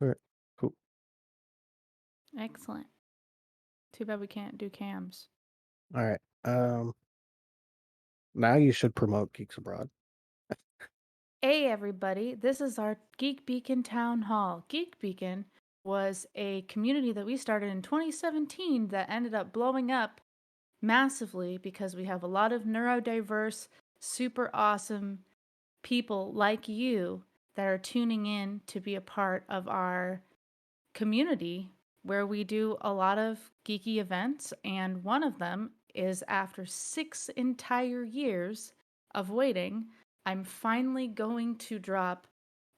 All right. Cool. Excellent. Too bad we can't do cams. All right. Now you should promote Geeks Abroad. Hey, everybody. This is our Geek Beacon Town Hall. Geek Beacon was a community that we started in 2017 that ended up blowing up massively because we have a lot of neurodiverse, super awesome people like you that are tuning in to be a part of our community where we do a lot of geeky events. And one of them is after 6 entire years of waiting, I'm finally going to drop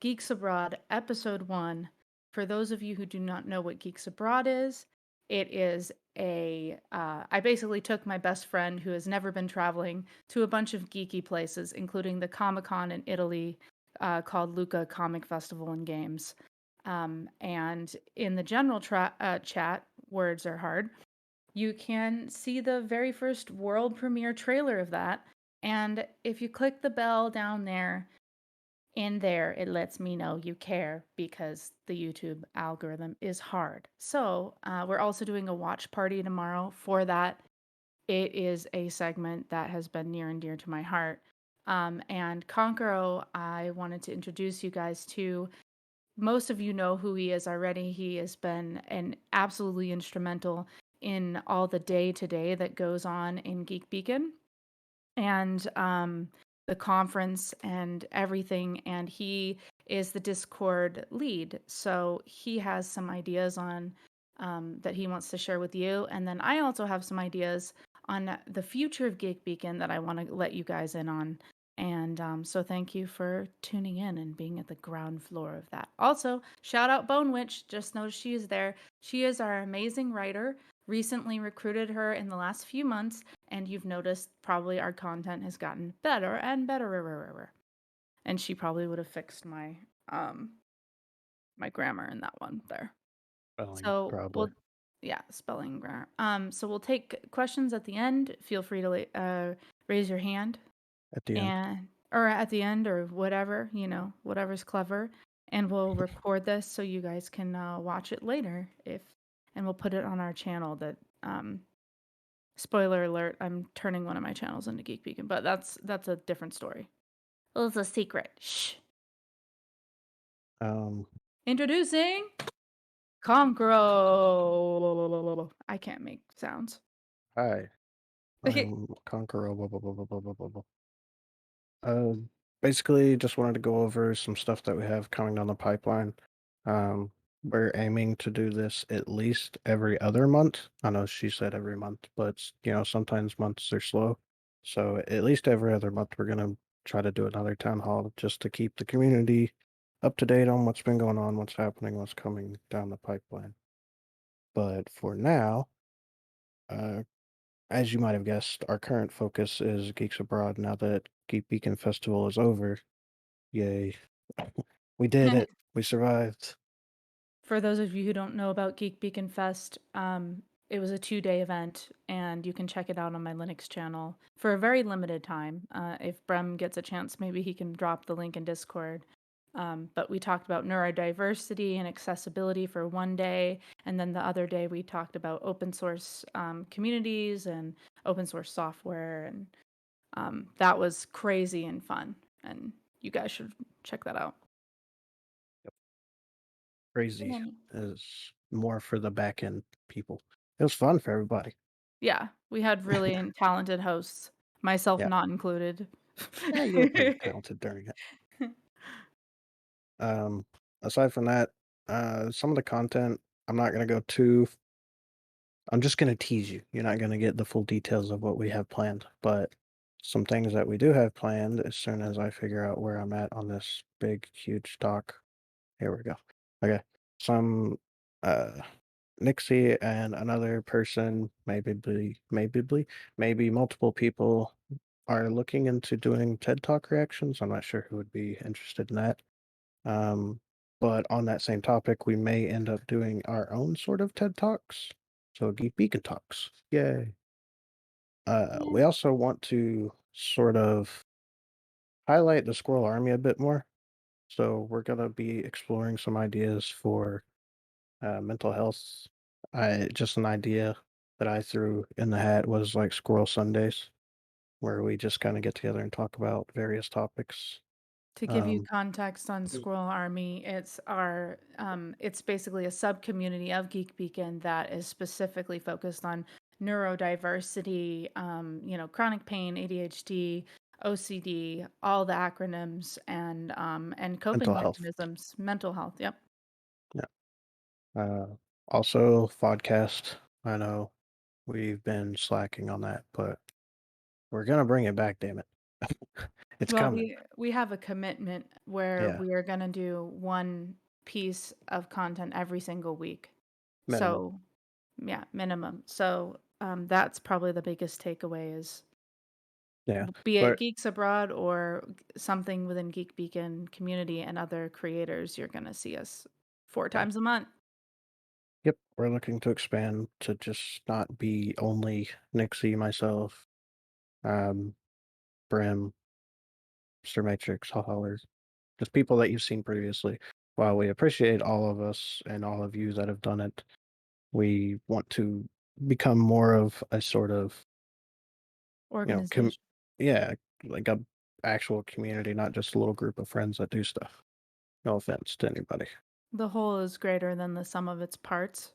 Geeks Abroad Episode 1. For those of you who do not know what Geeks Abroad is, it is I basically took my best friend who has never been traveling to a bunch of geeky places, including the Comic Con in Italy called Lucca Comic Festival and Games. And in the general chat, words are hard, you can see the very first world premiere trailer of that. And if you click the bell down there, in there, it lets me know you care because the YouTube algorithm is hard. So, we're also doing a watch party tomorrow for that. It is a segment that has been near and dear to my heart. And Conquero, I wanted to introduce you guys to. Most of you know who he is already. He has been an absolutely instrumental in all the day to day that goes on in Geek Beacon and the conference and everything. And he is the Discord lead. So he has some ideas on that he wants to share with you. And then I also have some ideas on the future of Geek Beacon that I want to let you guys in on. And so thank you for tuning in and being at the ground floor of that. Also, shout out Bone Witch. Just noticed she is there. She is our amazing writer. Recently recruited her in the last few months, and you've noticed probably our content has gotten better and better. And she probably would have fixed um my grammar in that one there. Spelling, So probably. we'll yeah, spelling grammar. So we'll take questions at the end. Feel free to raise your hand At the end. and or at the end or whatever, whatever's clever, and we'll record this so you guys can watch it later if and we'll put it on our channel that spoiler alert, I'm turning one of my channels into Geek Beacon, but that's a different story. Well, it's a secret. Shh. Um, Introducing Conqueror. I can't make sounds. Hi, Okay. I'm Conqueror. Blah, blah, blah, blah, blah, blah, blah, blah. Uh, Basically, just wanted to go over some stuff that we have coming down the pipeline. Um, we're aiming to do this at least every other month. I know she said every month, but sometimes months are slow. So at least every other month, we're gonna try to do another town hall just to keep the community up to date on what's been going on, what's happening, what's coming down the pipeline. But for now, uh, as you might have guessed, our current focus is Geeks Abroad now that Geek Beacon Festival is over. Yay. We did it. We survived. For those of you who don't know about Geek Beacon Fest, it was a 2-day event, and you can check it out on my Linux channel for a very limited time. If Brem gets a chance, maybe he can drop the link in Discord. But we talked about neurodiversity and accessibility for one day, and then the other day we talked about open source communities and open source software, and that was crazy and fun. And you guys should check that out. Crazy is more for the back end people. It was fun for everybody. Yeah, we had really talented hosts, myself Yeah. not included. Yeah, you were pretty talented during it. Um, Aside from that, some of the content, I'm not gonna go too I'm just gonna tease you. You're not gonna get the full details of what we have planned, but some things that we do have planned as soon as I figure out where I'm at on this big, huge dock. Here we go. Okay. Some uh Nixie and another person, maybe multiple people are looking into doing TED Talk reactions. I'm not sure who would be interested in that. Um, but on that same topic, we may end up doing our own sort of TED Talks. So Geek Beacon Talks. Yay. Yeah. We also want to sort of highlight the Squirrel Army a bit more. So we're gonna be exploring some ideas for mental health. I just an idea that I threw in the hat was like Squirrel Sundays, where we just kind of get together and talk about various topics. To give you Um, context on Squirrel Army, it's basically a sub-community of Geek Beacon that is specifically focused on neurodiversity, chronic pain, ADHD, OCD, all the acronyms and coping Mental health. mechanisms, mental health. Yep. Yeah. Also, podcast. I know we've been slacking on that, but we're gonna bring it back. Damn it, it's Well, coming. we have a commitment where Yeah, we are gonna do one piece of content every single week. minimum. So, yeah, minimum. So, that's probably the biggest takeaway is Yeah, be it but Geeks Abroad or something within Geek Beacon community and other creators, you're gonna see us 4 yeah. times a month. Yep, we're looking to expand to just not be only Nixie, myself, um, Brim, Mr. Matrix, Hollers, just people that you've seen previously. While we appreciate all of us and all of you that have done it, we want to become more of a sort of, you know, Organization. yeah, like a actual community, not just a little group of friends that do stuff. No offense to anybody. The whole is greater than the sum of its parts.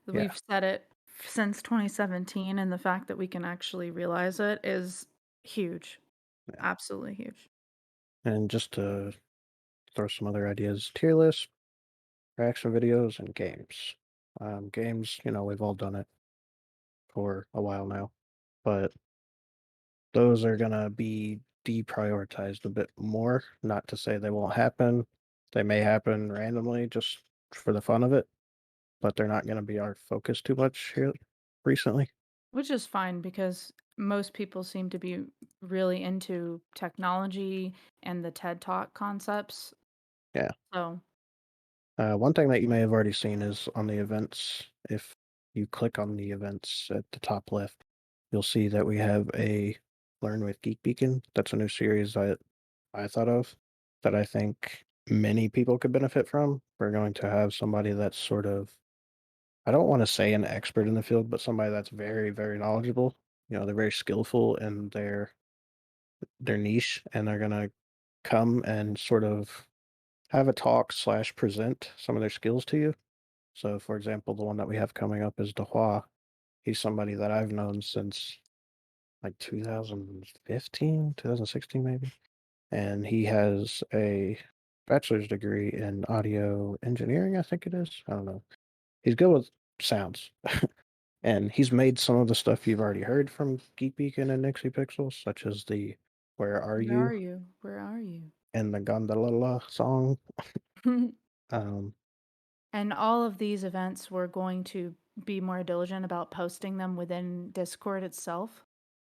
Yeah, We've said it since 2017, and the fact that we can actually realize it is huge. yeah. Absolutely huge. And just to throw some other ideas, tier list, reaction videos, and games. Games, we've all done it for a while now, but those are gonna be deprioritized a bit more. Not to say they won't happen. They may happen randomly just for the fun of it, but they're not gonna be our focus too much here recently. Which is fine because most people seem to be really into technology and the TED Talk concepts. Yeah. So, One thing that you may have already seen is on the events. If you click on the events at the top left, you'll see that we have a Learn with Geek Beacon. That's a new series that I thought of that I think many people could benefit from. We're going to have somebody that's sort of, I don't want to say an expert in the field, but somebody that's very, very knowledgeable. They're very skillful in their niche, and they're gonna come and sort of have a talk slash present some of their skills to you. So, for example, the one that we have coming up is Dehua. He's somebody that I've known since like 2015, 2016, maybe. And he has a bachelor's degree in audio engineering, I think it is. I don't know. He's good with sounds. And he's made some of the stuff you've already heard from Geek Beacon and Nixie Pixels, such as the Where Are where You are you? Where are you? and the Gondola song. Um, And all of these events, we're going to be more diligent about posting them within Discord itself.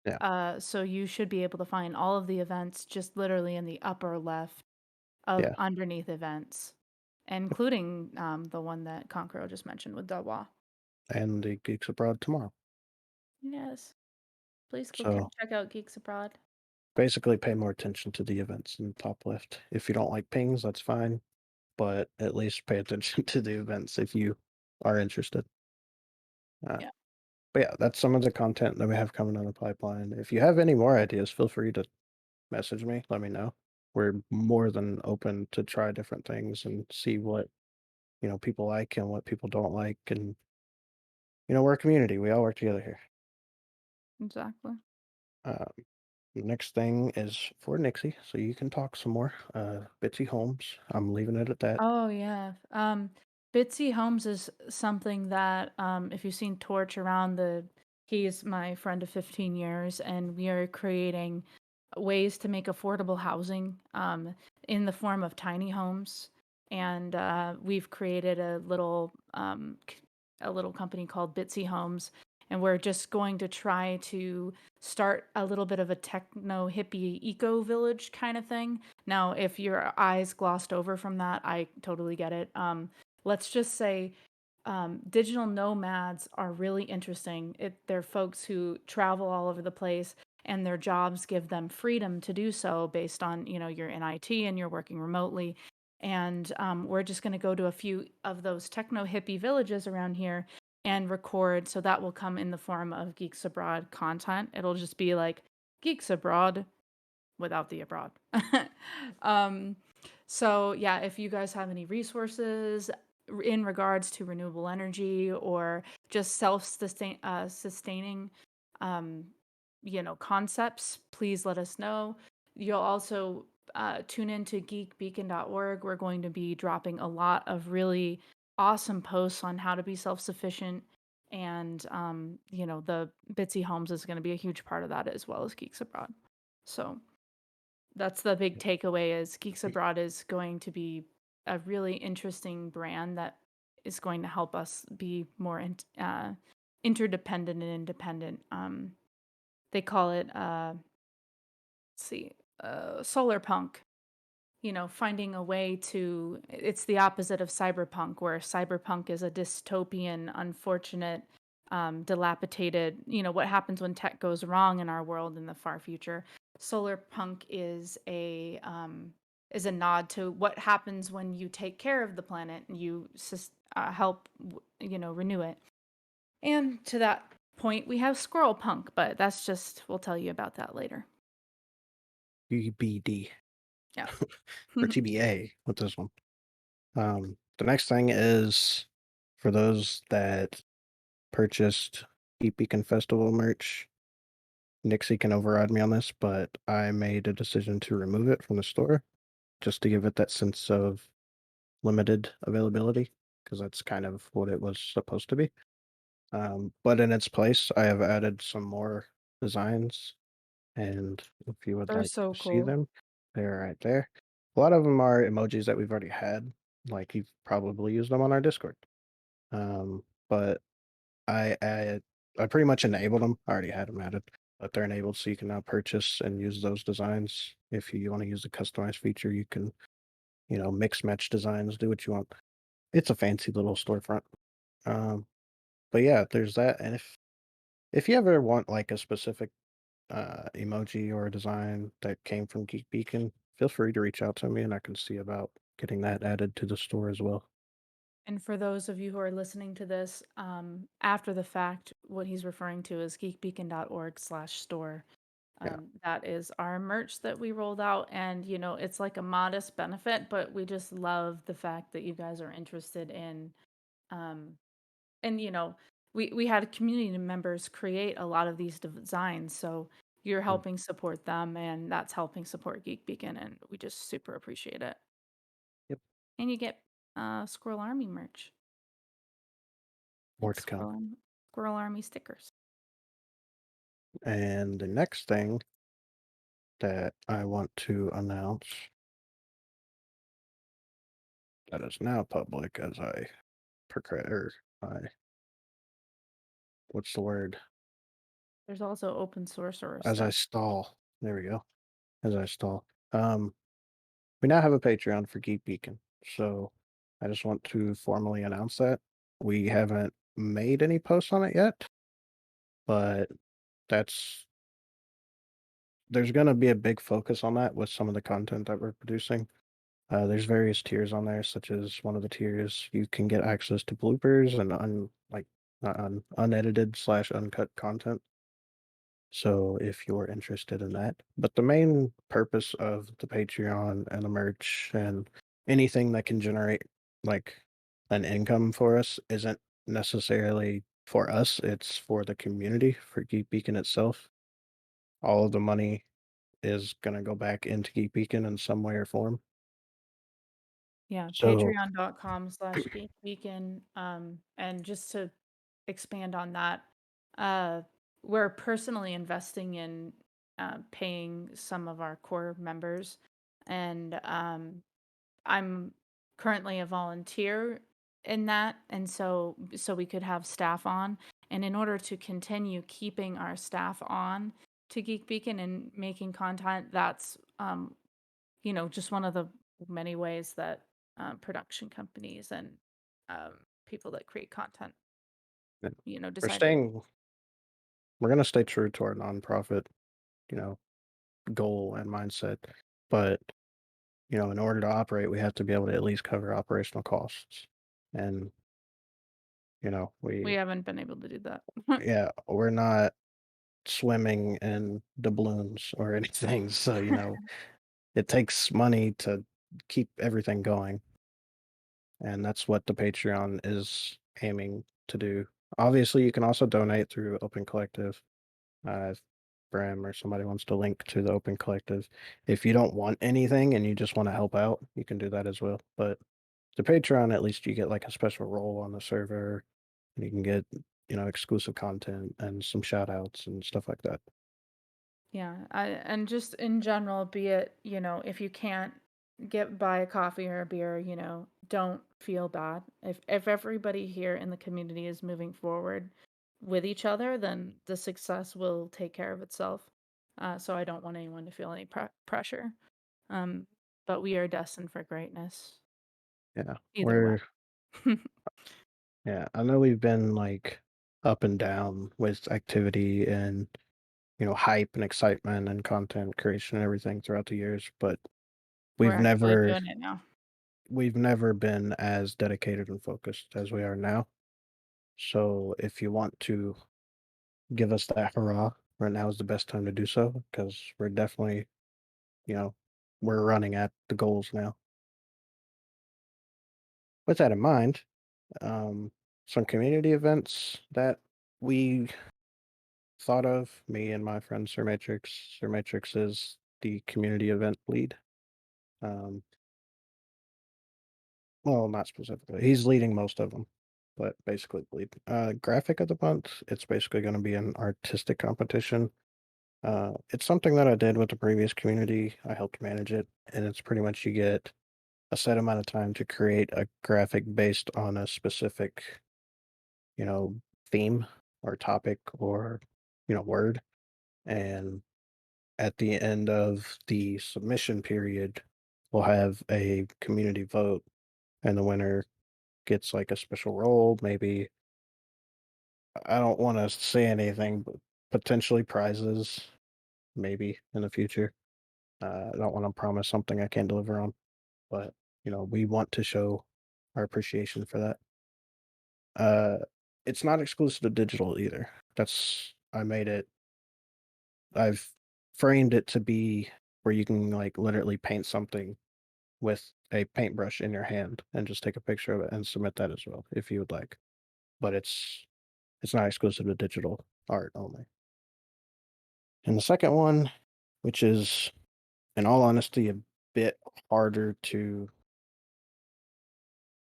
yeah, So you should be able to find all of the events just literally in the upper left of yeah. underneath events, including the one that Conqueror just mentioned with Dawa. And the Geeks Abroad tomorrow. Yes. Please go So check out Geeks Abroad. basically pay more attention to the events in the top left. If you don't like pings, that's fine, but at least pay attention to the events if you are interested. Uh, Yeah. but yeah, that's some of the content that we have coming on the pipeline. If you have any more ideas, feel free to message me, let me know. We're more than open to try different things and see what, people like and what people don't like. And, we're a community. We all work together here. Exactly. Uh, Next thing is for Nixie, so you can talk some more. Bitsy Holmes. I'm leaving it at that. Oh, yeah. Bitsy Holmes is something that, if you've seen Torch around he's my friend of 15 years, and we are creating ways to make affordable housing, in the form of tiny homes. And we've created a little company called Bitsy Homes, and we're just going to try to start a little bit of a techno hippie eco village kind of thing. Now, if your eyes glossed over from that, I totally get it. Let's just say digital nomads are really interesting. They're folks who travel all over the place, and their jobs give them freedom to do so based on, you're in IT and you're working remotely. And we're just going to go to a few of those techno hippie villages around here and record. So that will come in the form of Geeks Abroad content. It'll just be like Geeks Abroad without the abroad. um, so yeah, if you guys have any resources in regards to renewable energy or just sustaining, um, concepts, please let us know. You'll also tune into geekbeacon.org. We're going to be dropping a lot of really awesome posts on how to be self-sufficient. And, the Bitsy Homes is going to be a huge part of that as well as Geeks Abroad. So that's the big takeaway is Geeks Abroad is going to be a really interesting brand that is going to help us be more interdependent and independent. They call it, let's see, solar punk. Finding a way to it's the opposite of cyberpunk, where cyberpunk is a dystopian, unfortunate, dilapidated, what happens when tech goes wrong in our world in the far future. Solar punk is a nod to what happens when you take care of the planet and you help, renew it. And to that point, we have squirrel punk, but that's just we'll tell you about that later. GBD Yeah. or TBA with this one. The next thing is for those that purchased Geek Beacon Festival merch. Nixie can override me on this, but I made a decision to remove it from the store just to give it that sense of limited availability because that's kind of what it was supposed to be. But in its place, I have added some more designs, and if you would They're like so to see cool. them, they're right there. A lot of them are emojis that we've already had, like you've probably used them on our Discord. But I pretty much enabled them. I already had them added, but they're enabled so you can now purchase and use those designs. If you want to use the customized feature, you can, mix match designs, do what you want. It's a fancy little storefront. Um, but yeah, there's that. And if you ever want like a specific emoji or a design that came from Geek Beacon, feel free to reach out to me and I can see about getting that added to the store as well. And for those of you who are listening to this after the fact, what he's referring to is geekbeacon.org/store. Yeah. That is our merch that we rolled out. And, it's like a modest benefit, but we just love the fact that you guys are interested in. Um, and, we had community members create a lot of these designs. So you're Mm. helping support them, and that's helping support Geek Beacon. And we just super appreciate it. Yep. And you get Squirrel Army merch. More Like to come. Squirrel Army stickers. And the next thing that I want to announce that is now public as I or I what's the word? There's also open source or As I stuff. stall. There we go. As I stall. Um, we now have a Patreon for Geek Beacon. So I just want to formally announce that. We haven't made any posts on it yet, but that's there's gonna be a big focus on that with some of the content that we're producing. There's various tiers on there, such as one of the tiers you can get access to bloopers and not unedited slash uncut content. So if you're interested in that, but the main purpose of the Patreon and the merch and anything that can generate like an income for us isn't necessarily for us, it's for the community, for Geek Beacon itself. All of the money is going to go back into Geek Beacon in some way or form. Yeah, So, patreon.com/geekbeacon. And just to expand on that, uh, we're personally investing in paying some of our core members. And I'm currently a volunteer in that. And so we could have staff on. And in order to continue keeping our staff on to Geek Beacon and making content, that's just one of the many ways that production companies and people that create content, yeah, we're decide to. staying we're going to stay true to our nonprofit, you know, goal and mindset, but in order to operate, we have to be able to at least cover operational costs. And, We haven't been able to do that. yeah, we're not swimming in doubloons or anything. So, it takes money to keep everything going. And that's what the Patreon is aiming to do. Obviously, you can also donate through Open Collective. If Bram or somebody wants to link to the Open Collective. If you don't want anything and you just want to help out, you can do that as well. But the Patreon, at least you get like a special role on the server, and you can get, exclusive content and some shout outs and stuff like that. Yeah, and just in general, be it, if you can't get buy a coffee or a beer, don't feel bad. If everybody here in the community is moving forward with each other, then the success will take care of itself. So I don't want anyone to feel any pressure. Um, but we are destined for greatness Yeah. either way. Yeah, I know we've been like up and down with activity and, hype and excitement and content creation and everything throughout the years, but We're we've actually never doing it now. we've never been as dedicated and focused as we are now. So if you want to give us that hurrah, right now is the best time to do so because we're definitely, you know, we're running at the goals now. With that in mind, some community events that we thought of, me and my friend Sir Matrix. Sir Matrix is the community event lead. Um, well, not specifically. He's leading most of them, but basically the lead. Graphic of the month, it's basically going to be an artistic competition. It's something that I did with the previous community. I helped manage it, and it's pretty much you get a set amount of time to create a graphic based on a specific, you know, theme or topic or, word. And at the end of the submission period, we'll have a community vote, and the winner gets like a special role. Maybe I don't want to say anything, but potentially prizes, maybe in the future. I don't want to promise something I can't deliver on, but we want to show our appreciation for that. Uh, it's not exclusive to digital either. I made it. I've framed it to be where you can like literally paint something with a paintbrush in your hand and just take a picture of it and submit that as well if you would like. But it's not exclusive to digital art only. And the second one, which is in all honesty a bit harder to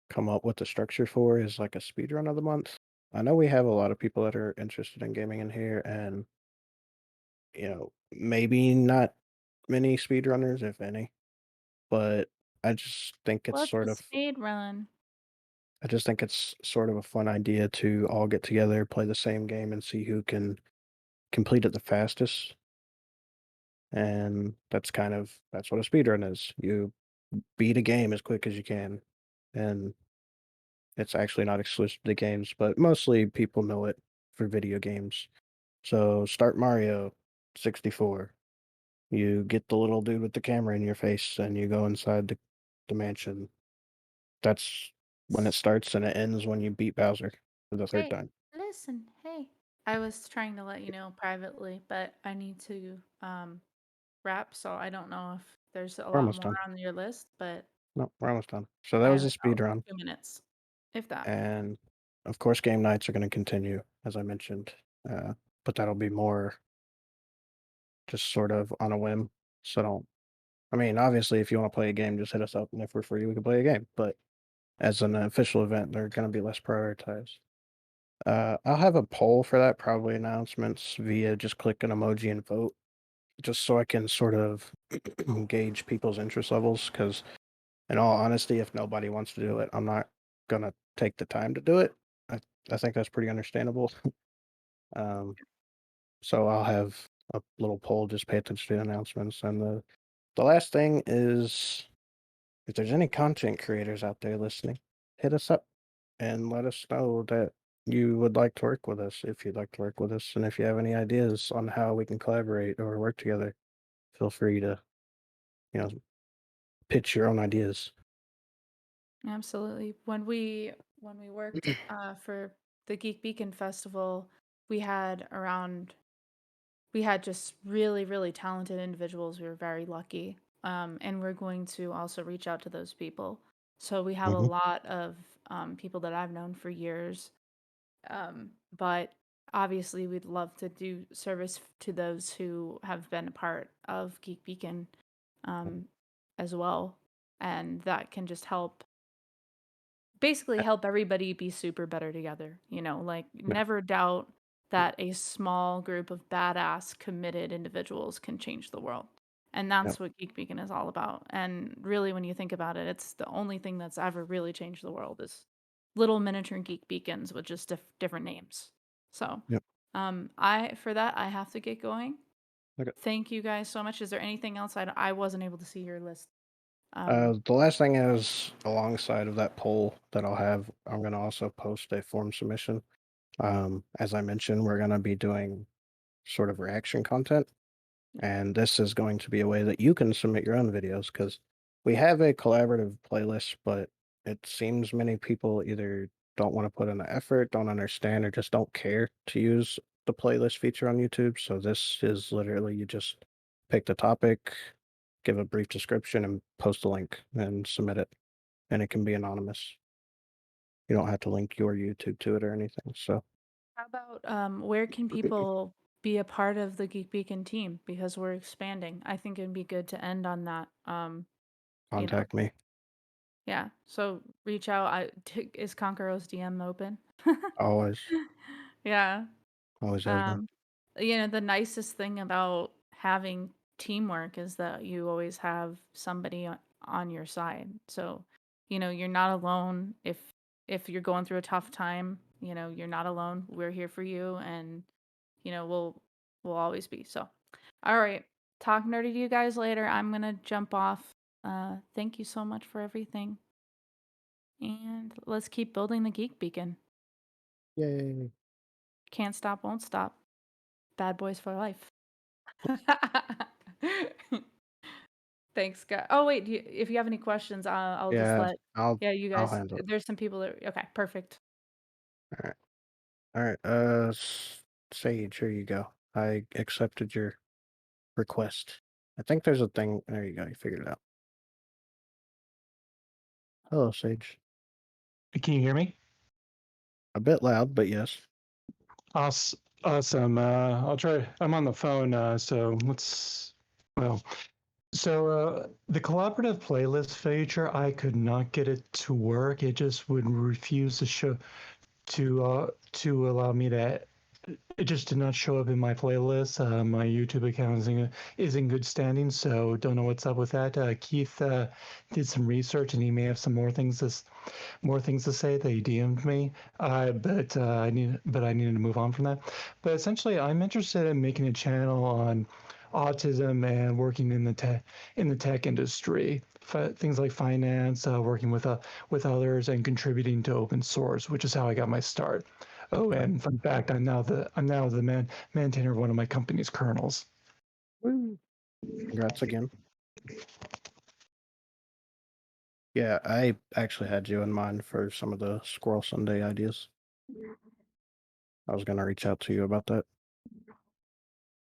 come up with a structure for, is like a speed run of the month. I know we have a lot of people that are interested in gaming in here, and maybe not many speedrunners, if any, but I just think it's What's sort a of speed run? I just think it's sort of a fun idea to all get together, play the same game, and see who can complete it the fastest. And that's what a speedrun is. You beat a game as quick as you can. And it's actually not exclusive to games, but mostly people know it for video games. So start Mario 64. You get the little dude with the camera in your face and you go inside the mansion. That's when it starts, and it ends when you beat Bowser for the third Hey, time. listen, hey. I was trying to let you know privately, but I need to wrap, so I don't know if there's a We're lot almost more done. on your list, but No, we're almost done. So that I was have a speed about run. 2 minutes, if that. And of course, game nights are going to continue, as I mentioned. Uh, but that'll be more just sort of on a whim. So don't, I mean, obviously, if you want to play a game, just hit us up. And if we're free, we can play a game. But as an official event, they're going to be less prioritized. I'll have a poll for that, probably announcements via just click an emoji and vote, just so I can sort of gauge people's interest levels. Because, in all honesty, if nobody wants to do it, I'm not going to take the time to do it. I, I think that's pretty understandable. Um, so I'll have a little poll, just pay attention to the announcements. And the last thing is, if there's any content creators out there listening, hit us up and let us know that you would like to work with us, if you'd like to work with us. And if you have any ideas on how we can collaborate or work together, feel free to, you know, pitch your own ideas. Absolutely. When we worked for the Geek Beacon Festival, we had around we had just really, really talented individuals. We were very lucky. And we're going to also reach out to those people. So we have a Hmm. lot of people that I've known for years. But obviously, we'd love to do service to those who have been a part of Geek Beacon um, as well. And that can just basically help everybody be super better together, like, Yeah, never doubt that a small group of badass, committed individuals can change the world, and yeah, that's what Geek Beacon is all about, and really, when you think about it, it's the only thing that's ever really changed the world is little miniature geek beacons with just different names. So, yeah. I have to get going. Okay. Thank you guys so much. Is there anything else? I wasn't able to see your list. The last thing is alongside of that poll that I'll have, I'm gonna also post a form submission. As I mentioned, we're gonna be doing sort of reaction content. And this is going to be a way that you can submit your own videos because we have a collaborative playlist, but it seems many people either don't want to put in the effort, don't understand, or just don't care to use the playlist feature on YouTube. So this is literally you just pick the topic, give a brief description, and post a link and submit it. And it can be anonymous. You don't have to link your YouTube to it or anything. So How about where can people be a part of the Geek Beacon team? Because we're expanding. I think it'd be good to end on that. You know, contact me. yeah. So reach out. Is Conqueror's DM open? Always, Yeah. always has been. Um, the nicest thing about having teamwork is that you always have somebody on your side. So, you're not alone if you're going through a tough time, you're not alone. We're here for you and we'll always be. So, all right. Talk nerdy to you guys later. I'm going to jump off. Thank you so much for everything. And let's keep building the Geek Beacon. Yay. Can't stop, won't stop. Bad boys for life. Thanks, guy. Oh, wait, if you have any questions, I'll just Yeah, let I'll yeah, you I'll guys handle it. there's some people that okay, perfect. All right. All right. Sage, here you go. I accepted your request. I think there's a thing. There you go. You figured it out. Hello, Sage. Can you hear me? A bit loud, but yes. Awesome. I'll try. I'm on the phone, so let's. Well, the collaborative playlist feature, I could not get it to work. It just would refuse to show to allow me to. It just did not show up in my playlist. My YouTube account is in good standing, so don't know what's up with that. Keith did some research, and he may have some more things to say. They DM'd me, but I needed to move on from that. But essentially, I'm interested in making a channel on autism and working in the tech industry, things like finance, working with others, and contributing to open source, which is how I got my start. Oh, Okay. and fun fact, I'm now the maintainer of one of my company's kernels. Woo. Congrats again. Yeah, I actually had you in mind for some of the Squirrel Sunday ideas. I was going to reach out to you about that.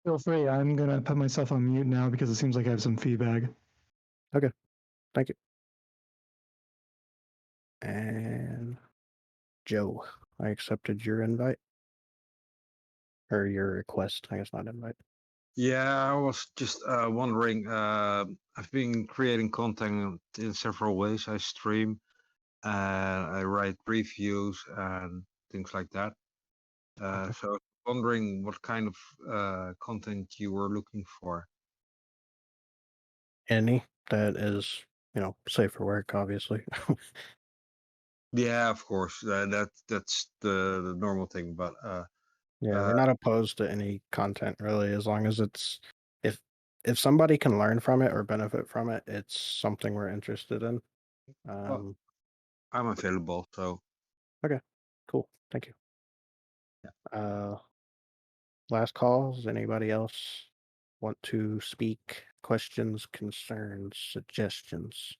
Feel free. I'm gonna put myself on mute now because it seems like I have some feedback. Okay. Thank you. And Joe, I accepted your invite or your request. I guess not invite. Yeah, I was just wondering. I've been creating content in several ways. I stream, I write reviews and things like that. Okay. So I was wondering what kind of content you were looking for. Any that is, safe for work, obviously. Yeah, of course. That's the normal thing. But Yeah, we're uh, not opposed to any content really, as long as it's if if somebody can learn from it or benefit from it, it's something we're interested in. well, Um, I'm available. So okay, cool. Thank you. yeah. Last call. Does anybody else want to speak questions, concerns, suggestions.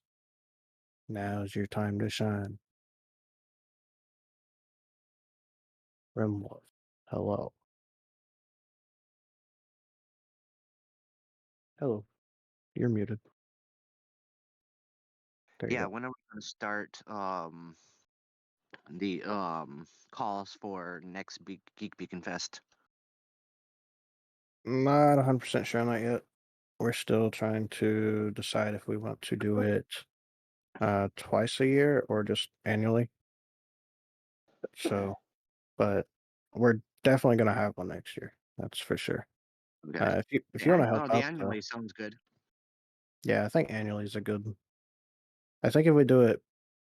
Now's your time to shine. Rimwolf, hello. Hello. You're muted. There you Yeah, go. when are we gonna start the calls for next Geek Beacon Fest? Not 100% sure on that yet. We're still trying to decide if we want to do it twice a year or just annually. So, but we're definitely gonna have one next year. That's for sure. Okay. If you Yeah, want to help no, the out, though, annually sounds good. yeah, I think annually is a good. I think if we do it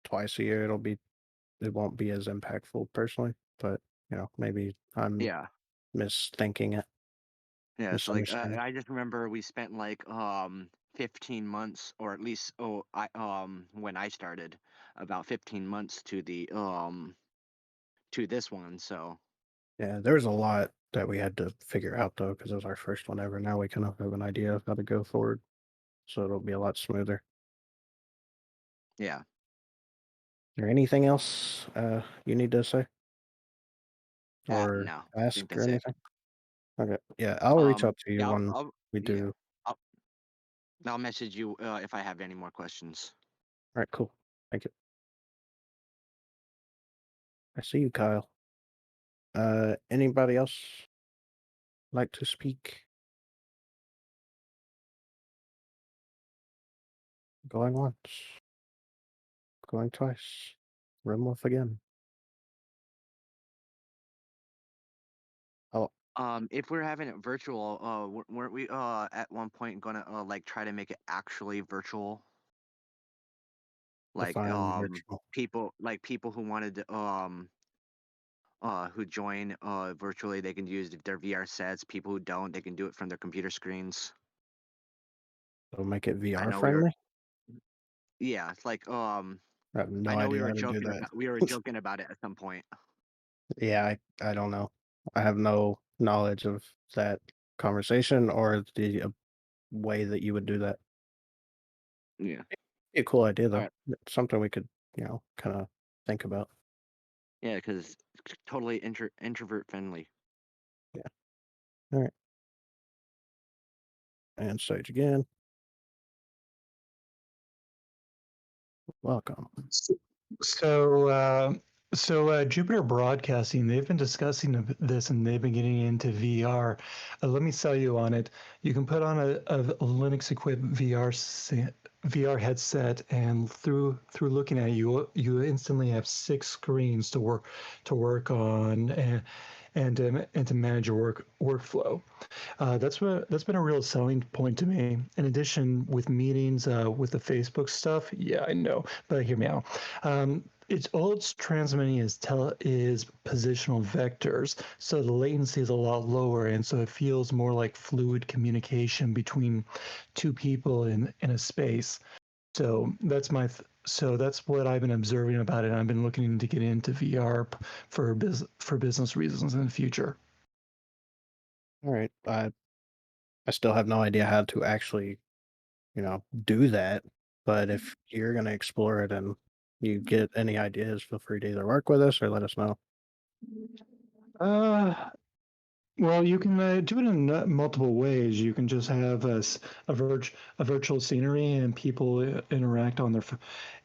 twice a year, it won't be as impactful personally. But maybe I'm Yeah. misthinking it, Yeah, so like misunderstanding. I just remember we spent like 15 months, or at least I when I started, about 15 months to this one. So Yeah, there was a lot that we had to figure out though, because it was our first one ever. Now we kind of have an idea of how to go forward, so it'll be a lot smoother. yeah. Is there anything else you need to say or No, I think ask or that's it. anything? Okay, yeah, I'll reach out to you Yeah, when we yeah. do. I'll, I'll message you if I have any more questions. All right, cool. Thank you. I see you, Kyle. Anybody else like to speak? Going once, going twice. Rimwolf again. Oh, If we're having it virtual, weren't we at one point gonna like try to make it actually virtual? Like define virtual. people who wanted to who join virtually, they can use their VR sets. People who don't, they can do it from their computer screens. So make it I VR know we were friendly. yeah, it's like I have I no know idea how to do that. we were joking about it at some point. Yeah, I don't know. I have no knowledge of that conversation or the way that you would do that. Yeah. Be a cool idea All though. right. It's something we could, kind of think about. Yeah, because totally introvert friendly. Yeah. All right. And stage again. Welcome. S- So, Jupiter Broadcasting, they've been discussing this and they've been getting into VR. Let me sell you on it. You can put on a Linux equipped VR headset, and through looking at you instantly have 6 screens to work on and to manage your workflow. That's been a real selling point to me. In addition, with meetings, with the Facebook stuff, yeah, I know, but hear me out. It's all it's transmitting is positional vectors, so the latency is a lot lower, and so it feels more like fluid communication between two people in a space. So that's what I've been observing about it. I've been looking to get into VR for business reasons in the future. All right. I still have no idea how to actually, do that. But if you're gonna explore it and you get any ideas, feel free to either work with us or let us know. Uh, Well, you can do it in multiple ways. You can just have a virtual scenery, and people interact on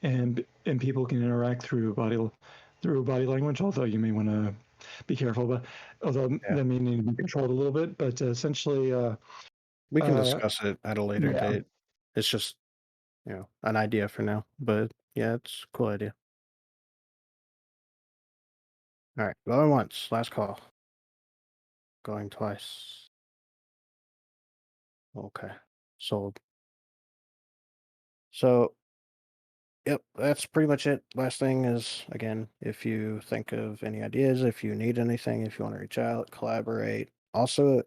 and people can interact through body language. Although you may want to be careful, but although Yeah. that may need to be controlled a little bit. But essentially, We can uh, discuss it at a later yeah. date. It's just, an idea for now. But yeah, it's a cool idea. All right. Going once. Last call. Going twice. Okay. Sold. So, yep, that's pretty much it. Last thing is, again, if you think of any ideas, if you need anything, if you want to reach out, collaborate. Also,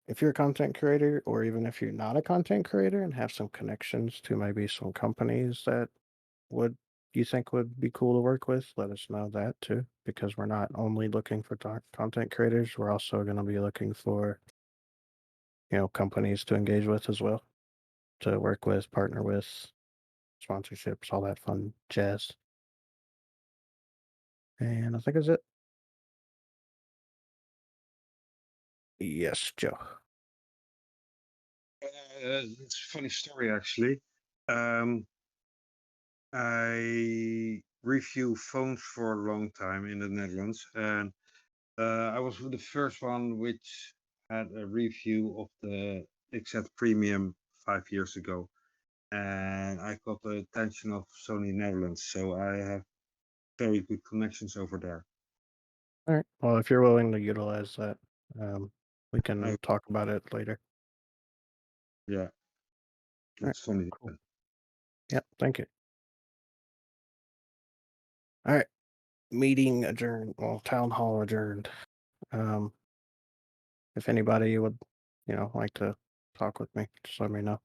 if you're a content creator, or even if you're not a content creator and have some connections to maybe some companies that would you think would be cool to work with, let us know that too, because we're not only looking for content creators, we're also going to be looking for, companies to engage with as well. to work with, partner with, sponsorships, all that fun jazz. And I think that's it. Yes, Joe. It's a funny story actually. I review phones for a long time in the Netherlands, and I was the first one which had a review of the XZ Premium 5 years ago, and I got the attention of Sony Netherlands, so I have very good connections over there. All right. Well, if you're willing to utilize that, we I, can talk about it later. yeah, All right. that's funny. Cool. Yep. Thank you. All right. Meeting adjourned. Well, town hall adjourned. If anybody would, like to talk with me, just let me know.